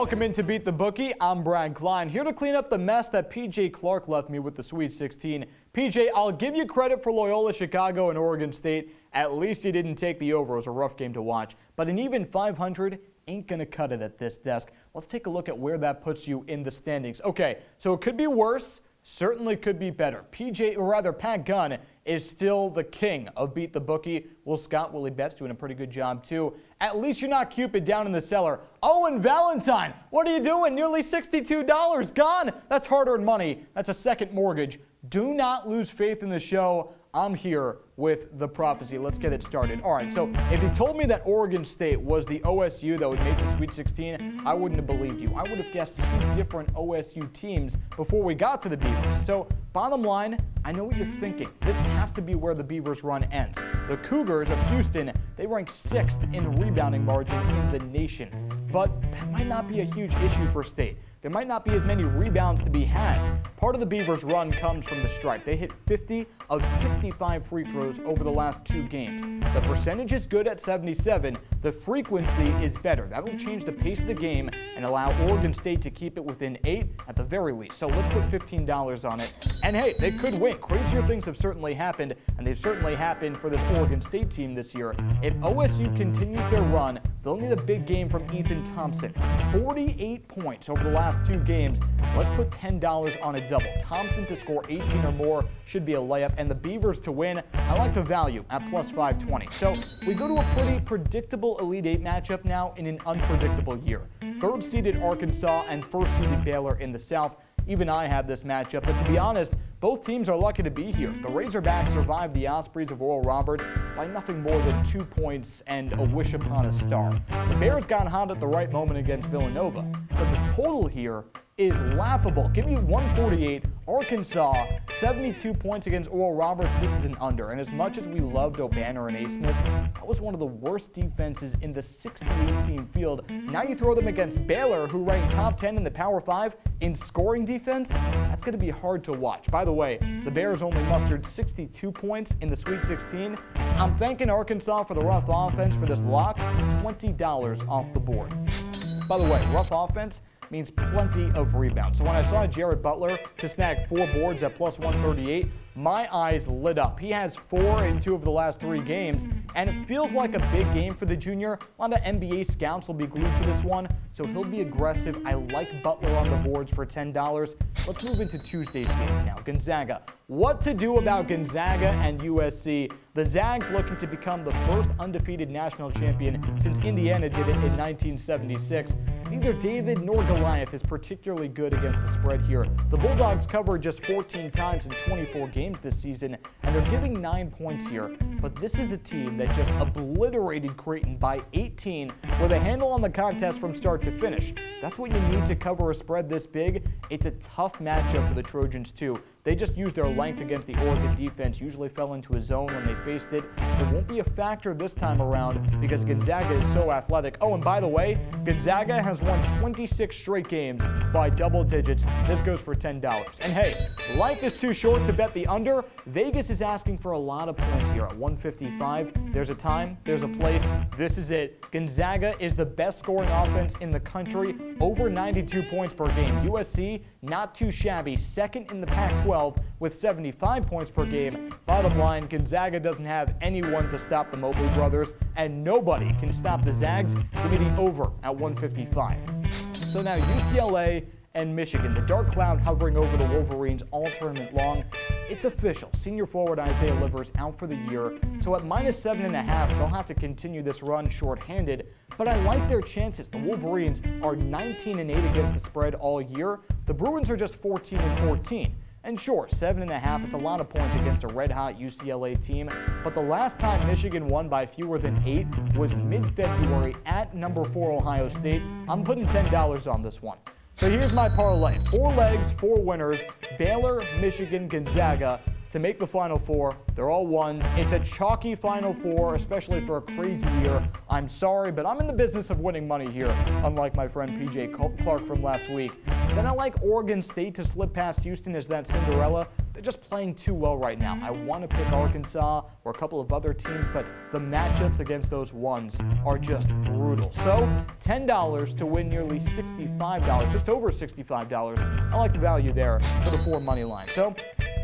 Welcome into Beat the Bookie. I'm Brad Klein, here to clean up the mess that PJ Clark left me with the Sweet 16. PJ, I'll give you credit for Loyola Chicago and Oregon State. At least you didn't take the over. It was a rough game to watch. But an even 500 ain't going to cut it at this desk. Let's take a look at where that puts you in the standings. Okay, so it could be worse. Certainly could be better. Pat Gunn is still the king of Beat the Bookie. Will Scott, Willie Betts doing a pretty good job too. At least you're not Cupid down in the cellar. Oh, and Valentine, what are you doing? Nearly $62 gone. That's hard-earned money. That's a second mortgage. Do not lose faith in the show. I'm here with the prophecy. Let's get it started. All right, so if you told me that Oregon State was the OSU that would make the Sweet 16, I wouldn't have believed you. I would have guessed two different OSU teams before we got to the Beavers. So bottom line, I know what you're thinking. This has to be where the Beavers' run ends. The Cougars of Houston, they rank 6th in the rebounding margin in the nation. But that might not be a huge issue for State. There might not be as many rebounds to be had. Part of the Beavers' run comes from the stripe. They hit 50 of 65 free throws over the last 2 games. The percentage is good at 77. The frequency is better. That'll change the pace of the game and allow Oregon State to keep it within 8 at the very least. So let's put $15 on it. And hey, they could win. Crazier things have certainly happened, and they've certainly happened for this Oregon State team this year. If OSU continues their run, they'll need a big game from Ethan Thompson. 48 points over the last 2 games. Let's put $10 on a double. Thompson to score 18 or more should be a layup, and the Beavers to win, I like the value at plus 520. So we go to a pretty predictable Elite 8 matchup now in an unpredictable year. 3rd-seeded Arkansas and 1st-seeded Baylor in the South. Even I have this matchup, but to be honest, both teams are lucky to be here. The Razorbacks survived the Ospreys of Oral Roberts by nothing more than 2 points and a wish upon a star. The Bears got hot at the right moment against Villanova, but the total here is laughable. Give me 148. Arkansas, 72 points against Oral Roberts. This is an under. And as much as we loved O'Banner and A-Smith, that was one of the worst defenses in the 6-18 field. Now you throw them against Baylor, who ranked top 10 in the Power 5 in scoring defense. That's going to be hard to watch. By the way, the Bears only mustered 62 points in the Sweet 16. I'm thanking Arkansas for the rough offense for this lock. $20 off the board. By the way, rough offense means plenty of rebounds. So when I saw Jared Butler to snag 4 boards at plus 138, my eyes lit up. He has 4 in 2 of the last 3 games, and it feels like a big game for the junior. A lot of NBA scouts will be glued to this one, so he'll be aggressive. I like Butler on the boards for $10. Let's move into Tuesday's games now. Gonzaga. What to do about Gonzaga and USC? The Zags looking to become the first undefeated national champion since Indiana did it in 1976. Neither David nor Goliath is particularly good against the spread here. The Bulldogs covered just 14 times in 24 games this season, and they're giving 9 points here. But this is a team that just obliterated Creighton by 18 with a handle on the contest from start to finish. That's what you need to cover a spread this big. It's a tough matchup for the Trojans too. They just used their length against the Oregon defense, usually fell into a zone when they faced it. It won't be a factor this time around because Gonzaga is so athletic. Oh, and by the way, Gonzaga has won 26 straight games by double digits. This goes for $10. And hey, life is too short to bet the under. Vegas is asking for a lot of points here at 155. There's a time, there's a place. This is it. Gonzaga is the best scoring offense in the country, over 92 points per game. USC, not too shabby, 2nd in the Pac-12 with 75 points per game. Bottom line, Gonzaga doesn't have anyone to stop the Mobley brothers, and nobody can stop the Zags. Give me the over at 155. So now UCLA and Michigan, the dark cloud hovering over the Wolverines all tournament long. It's official. Senior forward Isaiah Livers out for the year. So at minus 7.5, they'll have to continue this run shorthanded. But I like their chances. The Wolverines are 19-8 against the spread all year. The Bruins are just 14-14. And sure, 7.5, it's a lot of points against a red-hot UCLA team, but the last time Michigan won by fewer than 8 was mid-February at number 4 Ohio State. I'm putting $10 on this one. So here's my parlay. 4 legs, 4 winners, Baylor, Michigan, Gonzaga to make the Final Four. They're all ones. It's a chalky Final Four, especially for a crazy year. I'm sorry, but I'm in the business of winning money here, unlike my friend PJ Clark from last week. Then I like Oregon State to slip past Houston as that Cinderella. they're just playing too well right now. I want to pick Arkansas or a couple of other teams, but the matchups against those ones are just brutal. So $10 to win nearly $65, just over $65. I like the value there for the 4 money line. So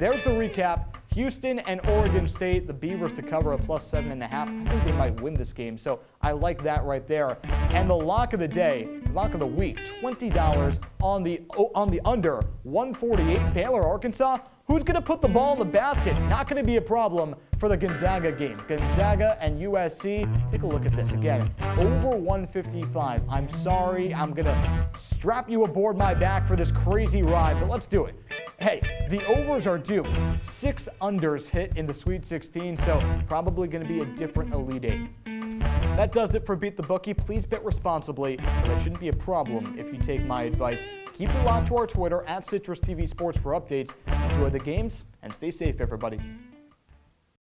there's the recap. Houston and Oregon State, the Beavers to cover a +7.5. I think they might win this game, so I like that right there. And the lock of the day, lock of the week, $20 on the under 148 Baylor, Arkansas. Who's going to put the ball in the basket? Not going to be a problem for the Gonzaga game. Gonzaga and USC, take a look at this again. Over 155. I'm sorry, I'm going to strap you aboard my back for this crazy ride, but let's do it. Hey, the overs are due. 6 unders hit in the Sweet 16, so probably going to be a different Elite Eight. That does it for Beat the Bookie. Please bet responsibly. That shouldn't be a problem if you take my advice. Keep it locked to our Twitter @CitrusTV Sports for updates. Enjoy the games and stay safe, everybody.